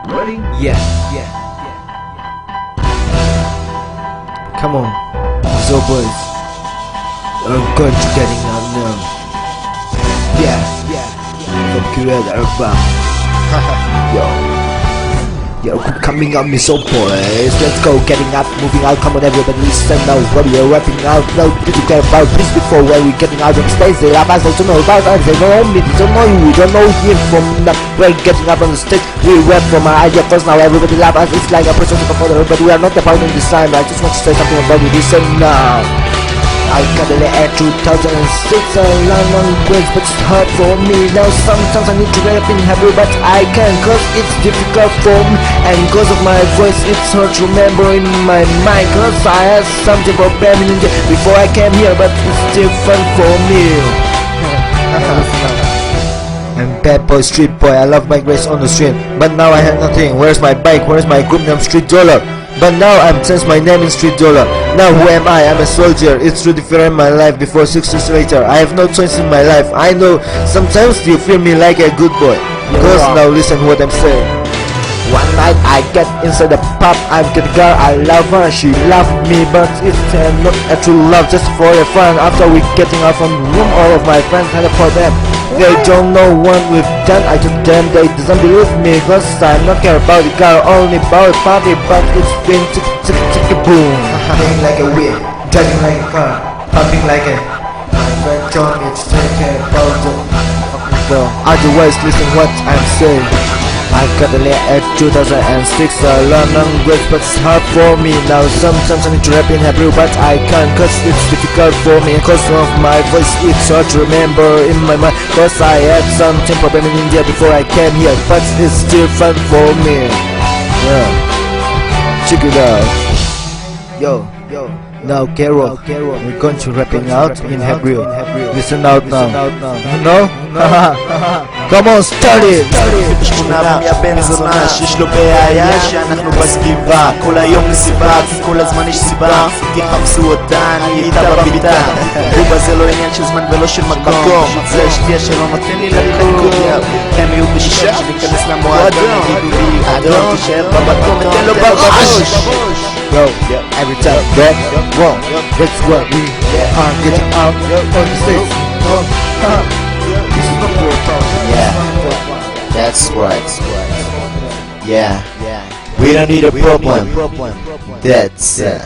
Ready? Yeah. Come on, so boys, I'm going to getting out now. Yeah. From Korea, everybody. Yo, coming on me, so boys. Let's go, getting up, moving out. Come on, everybody, listen now. What we are rapping out now. Did you care about this before? When we getting out on stage, they love us. They don't know about us. They don't know me. They don't know you. We don't know him from the way getting up on the stage. We rap from our idea. Cause now everybody love us. It's like a person to come forward, but we are not the part in this time. I just want to say something about it. Listen now. I got it at 2006, a long ways, but it's hard for me. Now sometimes I need to rap in Hebrew, but I can't, cause it's difficult for me. And cause of my voice, it's hard to remember in my mind, cause I had something for Birmingham before I came here, but it's different for me. I'm bad boy, street boy, I love my grace on the street, but now I have nothing. Where's my bike? Where's my group name? Street Dollar. But now I'm changed my name in Street Dollar. Now who am I? I'm a soldier. It's really different my life before 6 years later. I have no choice in my life. I know sometimes you feel me like a good boy. Cause now listen what I'm saying. One night I get inside the pub, I'm with a girl, I love her, she loved me, but it's not a true love, just for a fun. After we getting out from the room, all of my friends had it for them. They don't know what we've done, I told them, they doesn't believe me, cause I'm not care about the girl, only about the party, but it's been tick boom. Playing like a whip, driving like a car, pumping like a... My friend told me to take care about the fucking girl. Otherwise, listen what I'm saying. I got a late at 2006, a long ways, but it's hard for me. Now sometimes I need to rap in Hebrew, but I can't, cause it's difficult for me. Cause of my voice, it's hard to remember in my mind, cause I had something problem in India before I came here, but it's still fun for me. Yeah, check it out. Yo, now Carol, we're going to rapping out in Hebrew. Listen out now. You know? Come on, start it. בשכונה ומייבן זונה שיש לו בעיה שאנחנו בסביבה כל היום מסיבה כי כל הזמן יש סיבה תחפשו אותה אני איתה בביתה רובה זה לא עניין של זמן ולא של מקום זה שתהיה שלא נותן לי לקום הם יהיו בשישה שניכנס למועדון יגידו לי אדון תישאר במקום ותן לו בראש. Bro, every time back, whoa, that's what we are getting out on the stage. This is not for a problem. Yeah, that's right. Yeah, we don't need a problem. That's it.